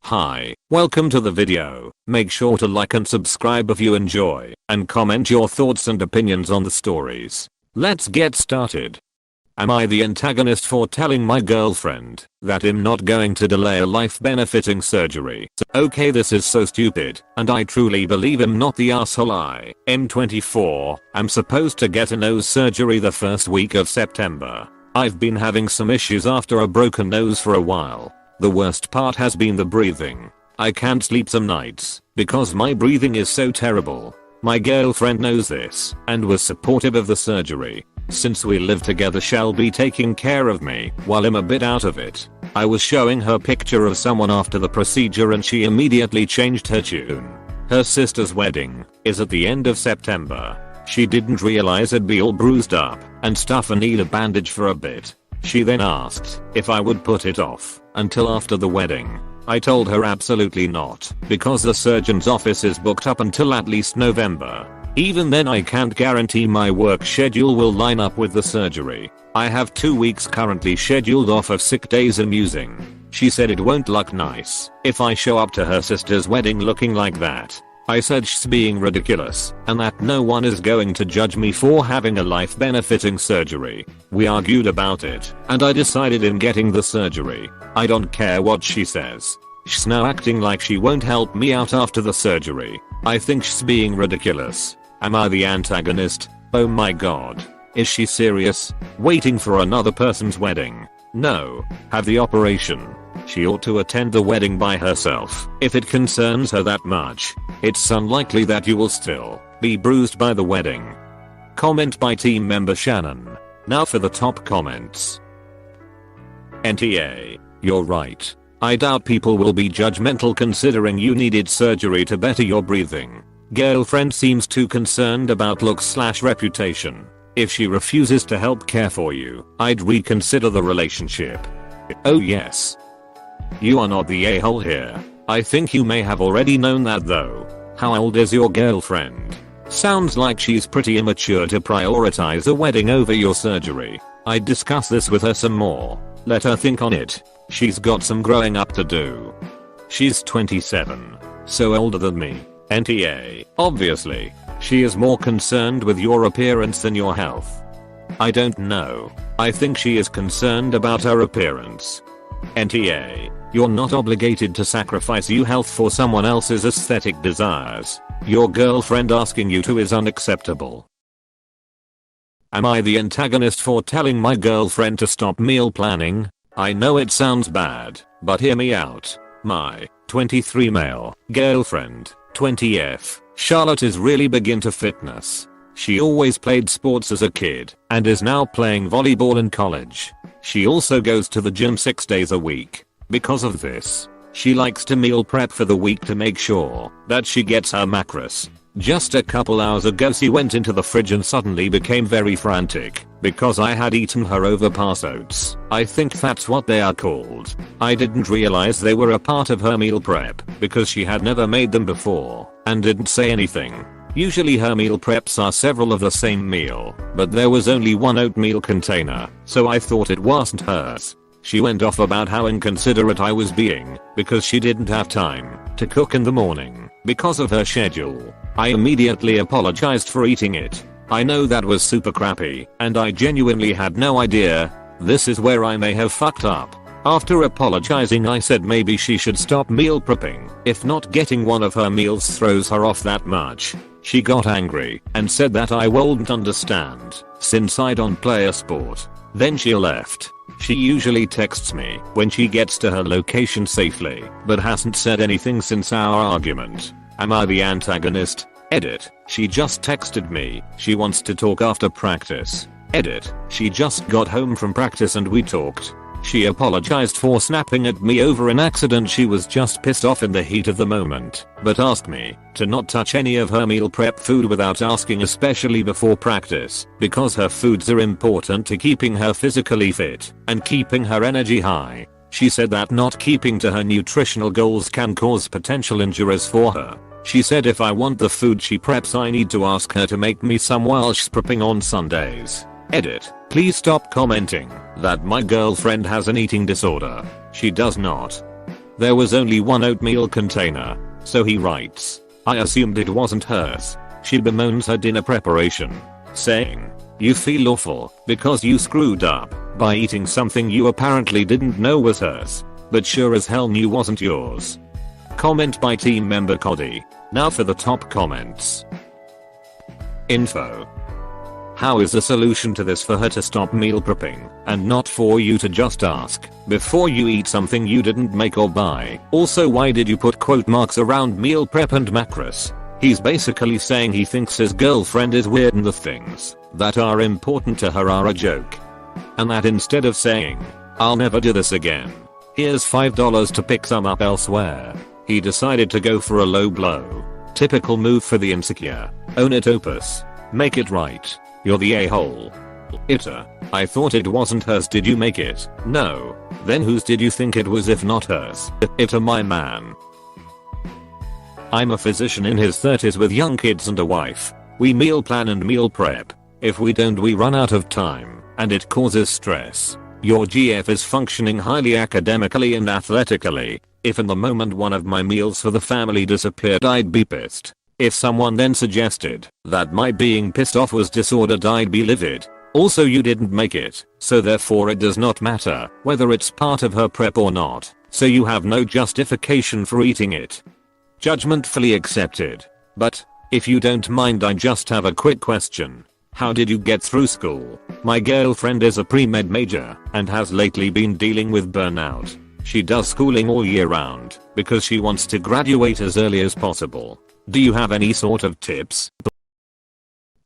Hi, welcome to the video. Make sure to like and subscribe if you enjoy, and comment your thoughts and opinions on the stories. Let's get started. Am I the antagonist for telling my girlfriend that I'm not going to delay a life-benefiting surgery? Okay, this is so stupid, and I truly believe I'm not the asshole. I'm 24, I'm supposed to get a nose surgery the first week of September. I've been having some issues after a broken nose for a while. The worst part has been the breathing. I can't sleep some nights because my breathing is so terrible. My girlfriend knows this and was supportive of the surgery. Since we live together, she'll be taking care of me while I'm a bit out of it. I was showing her picture of someone after the procedure and she immediately changed her tune. Her sister's wedding is at the end of September. She didn't realize I'd be all bruised up and stuff and need a bandage for a bit. She then asked if I would put it off until after the wedding. I told her absolutely not, because the surgeon's office is booked up until at least November. Even then, I can't guarantee my work schedule will line up with the surgery. I have 2 weeks currently scheduled off of sick days I'm using. She said it won't look nice if I show up to her sister's wedding looking like that. I said she's being ridiculous and that no one is going to judge me for having a life-benefiting surgery. We argued about it and I decided in getting the surgery. I don't care what she says. She's now acting like she won't help me out after the surgery. I think she's being ridiculous. Am I the antagonist? Oh my god. Is she serious? Waiting for another person's wedding? No. Have the operation. She ought to attend the wedding by herself if it concerns her that much. It's unlikely that you will still be bruised by the wedding. Comment by team member Shannon. Now for the top comments. NTA. You're right. I doubt people will be judgmental considering you needed surgery to better your breathing. Girlfriend seems too concerned about looks/reputation. If she refuses to help care for you, I'd reconsider the relationship. Oh yes. You are not the a-hole here. I think you may have already known that though. How old is your girlfriend? Sounds like she's pretty immature to prioritize a wedding over your surgery. I'd discuss this with her some more. Let her think on it. She's got some growing up to do. She's 27. So older than me. NTA. Obviously, she is more concerned with your appearance than your health. I don't know. I think she is concerned about her appearance. NTA. You're not obligated to sacrifice your health for someone else's aesthetic desires. Your girlfriend asking you to is unacceptable. Am I the antagonist for telling my girlfriend to stop meal planning? I know it sounds bad, but hear me out. My 23 male girlfriend, 20F, Charlotte, is really big into fitness. She always played sports as a kid and is now playing volleyball in college. She also goes to the gym 6 days a week. Because of this, she likes to meal prep for the week to make sure that she gets her macros. Just a couple hours ago she went into the fridge and suddenly became very frantic because I had eaten her overpass oats. I think that's what they are called. I didn't realize they were a part of her meal prep because she had never made them before and didn't say anything. Usually her meal preps are several of the same meal, but there was only one oatmeal container, so I thought it wasn't hers. She went off about how inconsiderate I was being because she didn't have time to cook in the morning because of her schedule. I immediately apologized for eating it. I know that was super crappy and I genuinely had no idea. This is where I may have fucked up. After apologizing, I said maybe she should stop meal prepping if not getting one of her meals throws her off that much. She got angry and said that I wouldn't understand since I don't play a sport. Then she left. She usually texts me when she gets to her location safely, but hasn't said anything since our argument. Am I the antagonist? Edit. She just texted me. She wants to talk after practice. Edit. She just got home from practice and we talked. She apologized for snapping at me over an accident. She was just pissed off in the heat of the moment, but asked me to not touch any of her meal prep food without asking, especially before practice, because her foods are important to keeping her physically fit and keeping her energy high. She said that not keeping to her nutritional goals can cause potential injuries for her. She said if I want the food she preps, I need to ask her to make me some while she's prepping on Sundays. Edit. Please stop commenting that my girlfriend has an eating disorder. She does not. There was only one oatmeal container. So he writes, I assumed it wasn't hers. She bemoans her dinner preparation, saying, you feel awful because you screwed up by eating something you apparently didn't know was hers, but sure as hell knew wasn't yours. Comment by team member Cody. Now for the top comments. Info. How is the solution to this for her to stop meal prepping and not for you to just ask before you eat something you didn't make or buy? Also, why did you put quote marks around meal prep and macros? He's basically saying he thinks his girlfriend is weird and the things that are important to her are a joke. And that instead of saying, I'll never do this again, here's $5 to pick some up elsewhere, he decided to go for a low blow. Typical move for the insecure. Own it, Opus. Make it right. You're the a-hole. AITA. I thought it wasn't hers. Did you make it? No. Then whose did you think it was if not hers? AITA, my man. I'm a physician in his 30s with young kids and a wife. We meal plan and meal prep. If we don't, we run out of time, and it causes stress. Your GF is functioning highly academically and athletically. If in the moment one of my meals for the family disappeared, I'd be pissed. If someone then suggested that my being pissed off was disordered, I'd be livid. Also, you didn't make it, so therefore it does not matter whether it's part of her prep or not, so you have no justification for eating it. Judgment fully accepted. But, if you don't mind, I just have a quick question. How did you get through school? My girlfriend is a pre-med major and has lately been dealing with burnout. She does schooling all year round because she wants to graduate as early as possible. Do you have any sort of tips?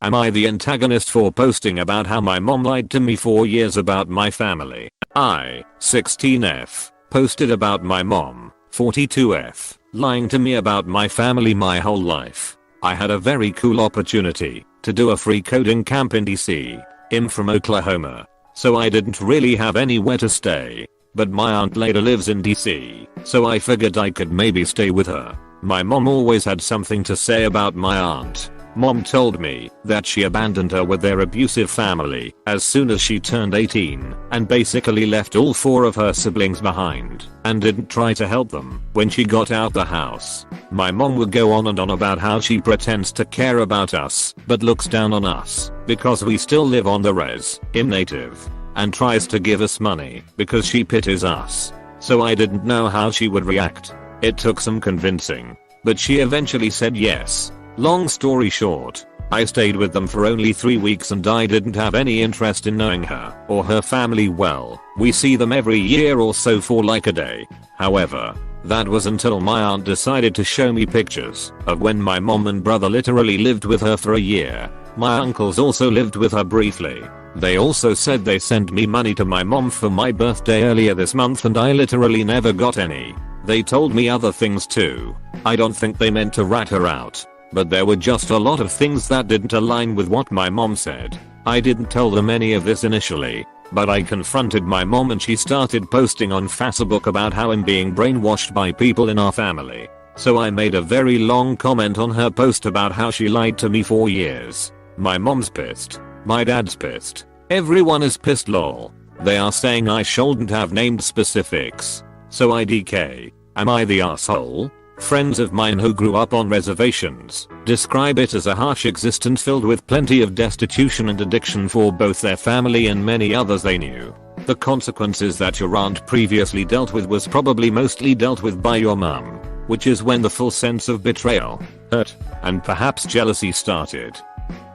Am I the antagonist for posting about how my mom lied to me for years about my family? I, 16F, posted about my mom, 42F, lying to me about my family my whole life. I had a very cool opportunity to do a free coding camp in DC. I'm from Oklahoma, so I didn't really have anywhere to stay. But my aunt later lives in DC, so I figured I could maybe stay with her. My mom always had something to say about my aunt. Mom told me that she abandoned her with their abusive family as soon as she turned 18 and basically left all 4 of her siblings behind and didn't try to help them when she got out the house. My mom would go on and on about how she pretends to care about us but looks down on us because we still live on the res, I'm native, and tries to give us money because she pities us. So I didn't know how she would react. It took some convincing, but she eventually said yes. Long story short, I stayed with them for only 3 weeks and I didn't have any interest in knowing her or her family well. We see them every year or so for like a day. However, that was until my aunt decided to show me pictures of when my mom and brother literally lived with her for a year. My uncles also lived with her briefly. They also said they sent me money to my mom for my birthday earlier this month and I literally never got any. They told me other things too. I don't think they meant to rat her out, but there were just a lot of things that didn't align with what my mom said. I didn't tell them any of this initially, but I confronted my mom and she started posting on Facebook about how I'm being brainwashed by people in our family. So I made a very long comment on her post about how she lied to me for years. My mom's pissed. My dad's pissed. Everyone is pissed, lol. They are saying I shouldn't have named specifics. So IDK. Am I the asshole? Friends of mine who grew up on reservations describe it as a harsh existence filled with plenty of destitution and addiction for both their family and many others they knew. The consequences that your aunt previously dealt with was probably mostly dealt with by your mum, which is when the full sense of betrayal, hurt, and perhaps jealousy started.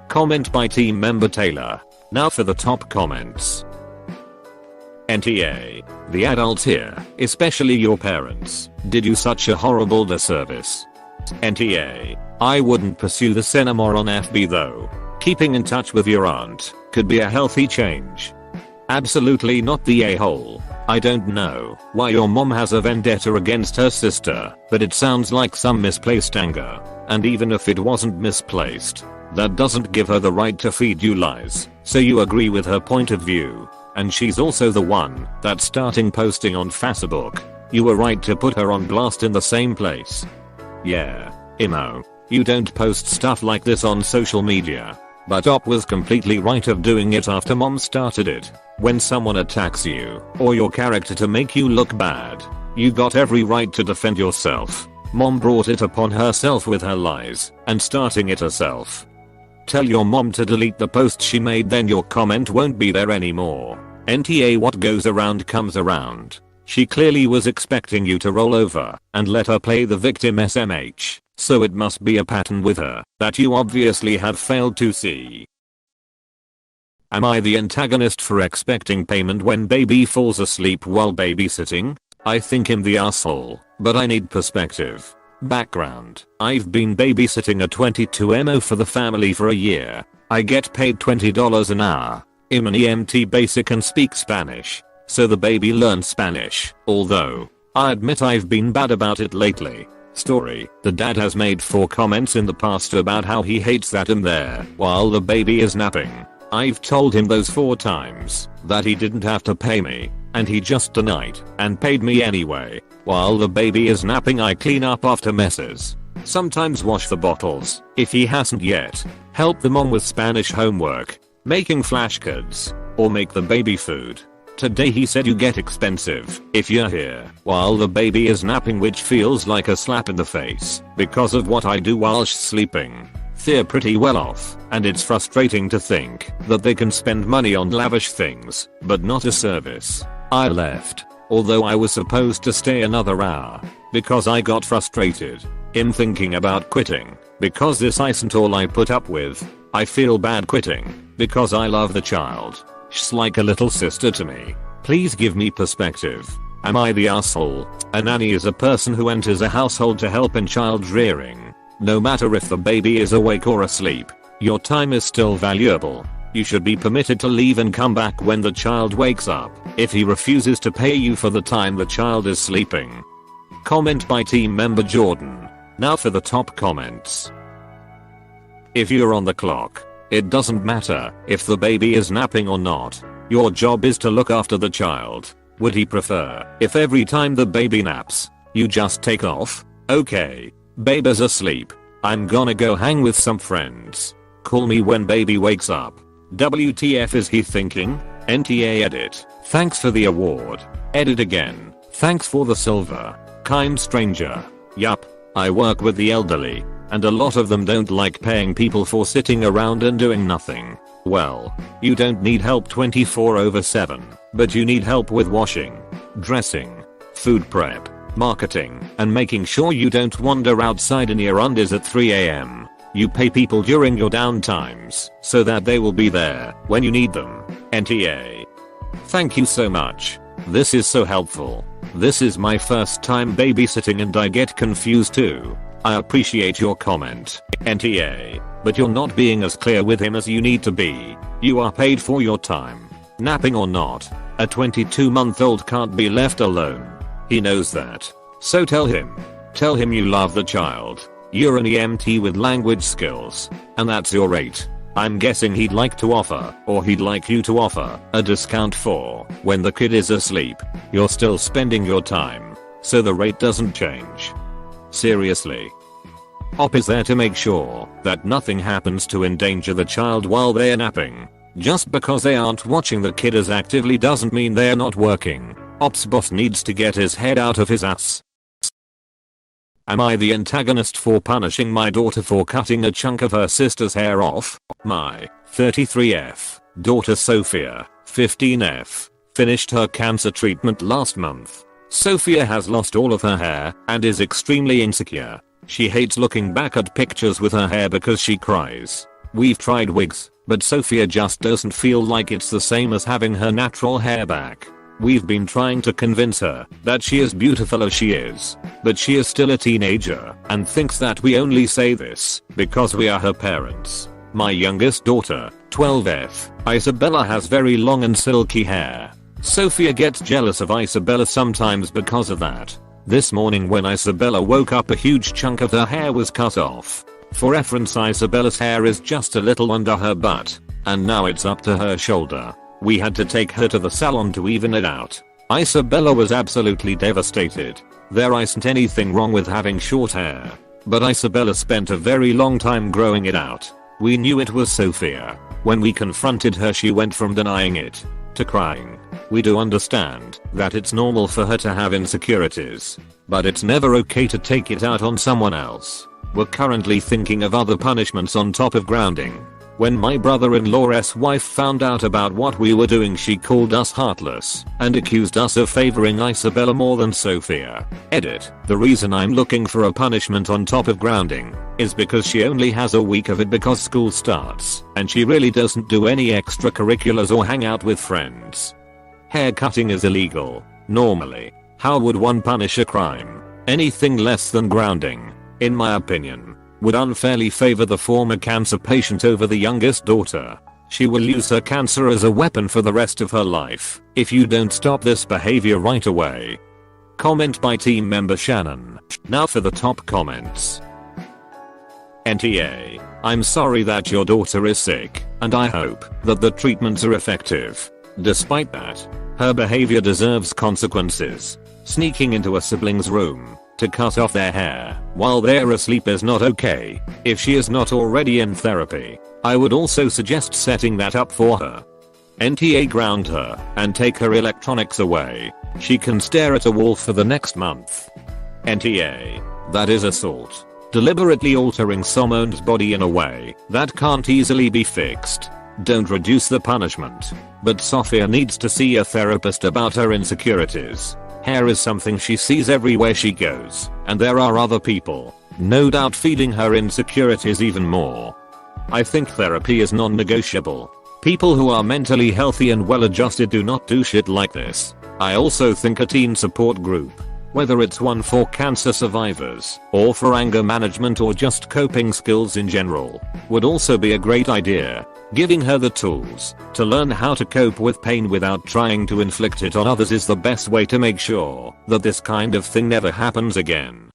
Comment by team member Taylor. Now for the top comments. NTA. The adults here, especially your parents, did you such a horrible disservice. NTA. I wouldn't pursue this anymore on FB though. Keeping in touch with your aunt could be a healthy change. Absolutely not the a-hole. I don't know why your mom has a vendetta against her sister, but it sounds like some misplaced anger. And even if it wasn't misplaced, that doesn't give her the right to feed you lies. So you agree with her point of view. And she's also the one that's starting posting on Facebook. You were right to put her on blast in the same place. Yeah, Imo. You don't post stuff like this on social media. But Op was completely right of doing it after mom started it. When someone attacks you or your character to make you look bad, You got every right to defend yourself. Mom brought it upon herself with her lies and starting it herself. Tell your mom to delete the post she made, then your comment won't be there anymore. NTA, what goes around comes around. She clearly was expecting you to roll over and let her play the victim SMH, so it must be a pattern with her that you obviously have failed to see. Am I the antagonist for expecting payment when baby falls asleep while babysitting? I think I'm the asshole, but I need perspective. Background: I've been babysitting a 22mo for the family for a year. I get paid $20 an hour. I'm an EMT basic and speak Spanish, so the baby learns Spanish, although I admit I've been bad about it lately. Story: the dad has made 4 comments in the past about how he hates that I'm there while the baby is napping. I've told him those 4 times that he didn't have to pay me, and he just denied and paid me anyway. While the baby is napping, I clean up after messes, sometimes wash the bottles if he hasn't yet, help the mom with Spanish homework, making flashcards, or make the baby food. Today he said you get expensive if you're here while the baby is napping, which feels like a slap in the face because of what I do while she's sleeping. They're pretty well off, and it's frustrating to think that they can spend money on lavish things, but not a service. I left, although I was supposed to stay another hour, because I got frustrated. I'm thinking about quitting, because this isn't all I put up with. I feel bad quitting, because I love the child. She's like a little sister to me. Please give me perspective. Am I the asshole? A nanny is a person who enters a household to help in child rearing. No matter if the baby is awake or asleep, your time is still valuable. You should be permitted to leave and come back when the child wakes up if he refuses to pay you for the time the child is sleeping. Comment by team member Jordan. Now for the top comments. If you're on the clock, it doesn't matter if the baby is napping or not. Your job is to look after the child. Would he prefer if every time the baby naps, you just take off? Okay. Baby's asleep. I'm gonna go hang with some friends. Call me when baby wakes up. WTF is he thinking? NTA edit. Thanks for the award. Edit again. Thanks for the silver. Kind stranger. Yup. I work with the elderly, and a lot of them don't like paying people for sitting around and doing nothing. Well, you don't need help 24/7, but you need help with washing, dressing, food prep, marketing, and making sure you don't wander outside in your undies at 3 AM. You pay people during your downtimes so that they will be there when you need them. NTA. Thank you so much. This is so helpful. This is my first time babysitting and I get confused too. I appreciate your comment, NTA, but you're not being as clear with him as you need to be. You are paid for your time. Napping or not, a 22-month-old can't be left alone. He knows that. So tell him. Tell him you love the child. You're an EMT with language skills, and that's your rate. I'm guessing he'd like to offer, or he'd like you to offer, a discount for when the kid is asleep. You're still spending your time, so the rate doesn't change. Seriously. OP is there to make sure that nothing happens to endanger the child while they're napping. Just because they aren't watching the kid as actively doesn't mean they're not working. Ops boss needs to get his head out of his ass. Am I the antagonist for punishing my daughter for cutting a chunk of her sister's hair off? My 33F daughter Sophia, 15F, finished her cancer treatment last month. Sophia has lost all of her hair and is extremely insecure. She hates looking back at pictures with her hair because she cries. We've tried wigs, but Sophia just doesn't feel like it's the same as having her natural hair back. We've been trying to convince her that she is beautiful as she is, but she is still a teenager and thinks that we only say this because we are her parents. My youngest daughter, 12F, Isabella, has very long and silky hair. Sophia gets jealous of Isabella sometimes because of that. This morning when Isabella woke up, a huge chunk of her hair was cut off. For reference, Isabella's hair is just a little under her butt, and now it's up to her shoulder. We had to take her to the salon to even it out. Isabella was absolutely devastated. There isn't anything wrong with having short hair, but Isabella spent a very long time growing it out. We knew it was Sophia. When we confronted her, she went from denying it to crying. We do understand that it's normal for her to have insecurities, but it's never okay to take it out on someone else. We're currently thinking of other punishments on top of grounding. When my brother-in-law's wife found out about what we were doing, she called us heartless and accused us of favoring Isabella more than Sophia. Edit. The reason I'm looking for a punishment on top of grounding is because she only has a week of it because school starts and she really doesn't do any extracurriculars or hang out with friends. Hair cutting is illegal. Normally, how would one punish a crime? Anything less than grounding, in my opinion, would unfairly favor the former cancer patient over the youngest daughter. She will use her cancer as a weapon for the rest of her life if you don't stop this behavior right away. Comment by team member Shannon. Now for the top comments. NTA. I'm sorry that your daughter is sick, and I hope that the treatments are effective. Despite that, her behavior deserves consequences. Sneaking into a sibling's room to cut off their hair while they're asleep is not okay. If she is not already in therapy, I would also suggest setting that up for her. NTA. Ground her and take her electronics away. She can stare at a wall for the next month. NTA. That is assault. Deliberately altering someone's body in a way that can't easily be fixed. Don't reduce the punishment, but Sophia needs to see a therapist about her insecurities. Hair is something she sees everywhere she goes, and there are other people, no doubt, feeding her insecurities even more. I think therapy is non-negotiable. People who are mentally healthy and well-adjusted do not do shit like this. I also think a teen support group, whether it's one for cancer survivors or for anger management or just coping skills in general, would also be a great idea. Giving her the tools to learn how to cope with pain without trying to inflict it on others is the best way to make sure that this kind of thing never happens again.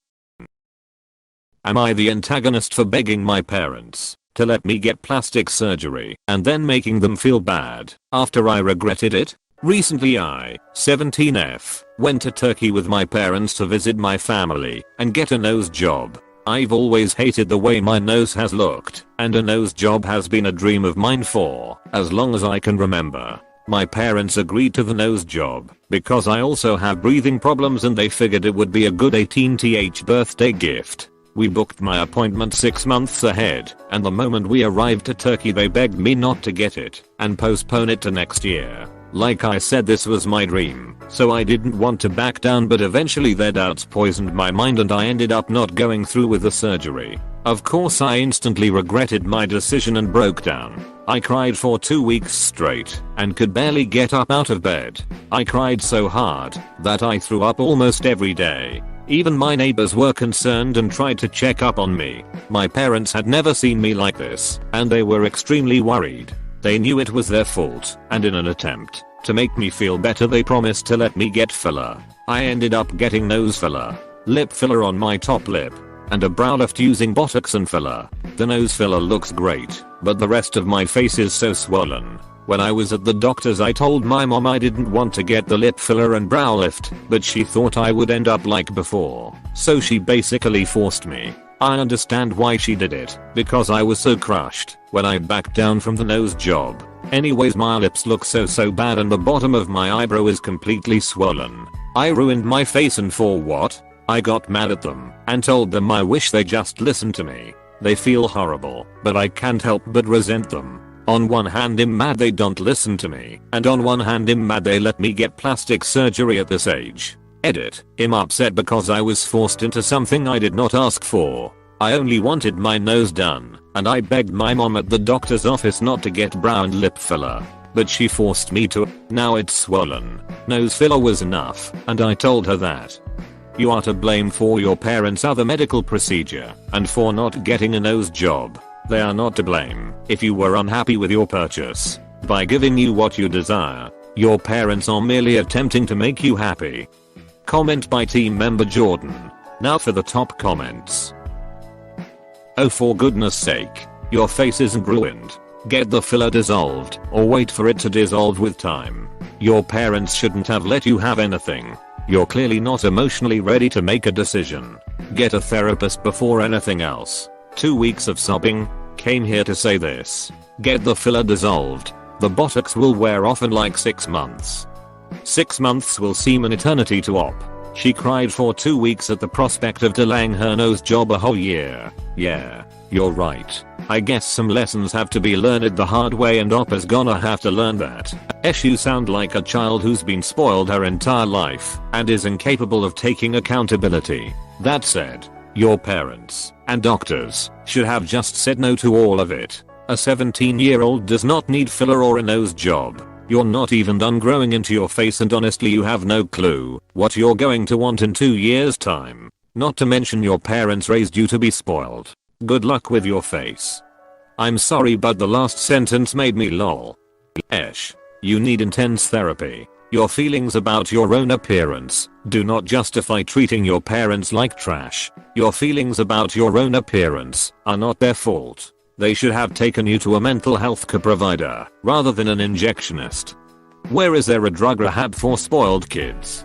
Am I the antagonist for begging my parents to let me get plastic surgery and then making them feel bad after I regretted it? Recently I, 17F, went to Turkey with my parents to visit my family and get a nose job. I've always hated the way my nose has looked, and a nose job has been a dream of mine for as long as I can remember. My parents agreed to the nose job because I also have breathing problems and they figured it would be a good 18th birthday gift. We booked my appointment 6 months ahead, and the moment we arrived to Turkey they begged me not to get it and postpone it to next year. Like I said, this was my dream, so I didn't want to back down, but eventually their doubts poisoned my mind and I ended up not going through with the surgery. Of course I instantly regretted my decision and broke down. I cried for 2 weeks straight and could barely get up out of bed. I cried so hard that I threw up almost every day. Even my neighbors were concerned and tried to check up on me. My parents had never seen me like this, and they were extremely worried. They knew it was their fault, and in an attempt to make me feel better they promised to let me get filler. I ended up getting nose filler, lip filler on my top lip, and a brow lift using Botox and filler. The nose filler looks great, but the rest of my face is so swollen. When I was at the doctor's I told my mom I didn't want to get the lip filler and brow lift, but she thought I would end up like before, so she basically forced me. I understand why she did it, because I was so crushed when I backed down from the nose job. Anyways, my lips look so bad and the bottom of my eyebrow is completely swollen. I ruined my face, and for what? I got mad at them and told them I wish they just listened to me. They feel horrible, but I can't help but resent them. On one hand I'm mad they don't listen to me, and on one hand I'm mad they let me get plastic surgery at this age. Edit. I'm upset because I was forced into something I did not ask for. I only wanted my nose done, and I begged my mom at the doctor's office not to get brow and lip filler, but she forced me to. Now it's swollen. Nose filler was enough, and I told her that. You are to blame for your parents' other medical procedure and for not getting a nose job. They are not to blame if you were unhappy with your purchase. By giving you what you desire, your parents are merely attempting to make you happy. Comment by team member Jordan. Now for the top comments. Oh, for goodness sake, your face isn't ruined. Get the filler dissolved or wait for it to dissolve with time. Your parents shouldn't have let you have anything. You're clearly not emotionally ready to make a decision. Get a therapist before anything else. 2 weeks of sobbing. Came here to say this. Get the filler dissolved. The botox will wear off in like 6 months. 6 months will seem an eternity to Op. She cried for 2 weeks at the prospect of delaying her nose job a whole year. Yeah, you're right. I guess some lessons have to be learned the hard way and Op is gonna have to learn that. You sound like a child who's been spoiled her entire life and is incapable of taking accountability. That said, your parents and doctors should have just said no to all of it. A 17-year-old does not need filler or a nose job. You're not even done growing into your face and honestly you have no clue what you're going to want in 2 years time. Not to mention your parents raised you to be spoiled. Good luck with your face. I'm sorry but the last sentence made me lol. You need intense therapy. Your feelings about your own appearance do not justify treating your parents like trash. Your feelings about your own appearance are not their fault. They should have taken you to a mental health care provider rather than an injectionist. Where is there a drug rehab for spoiled kids?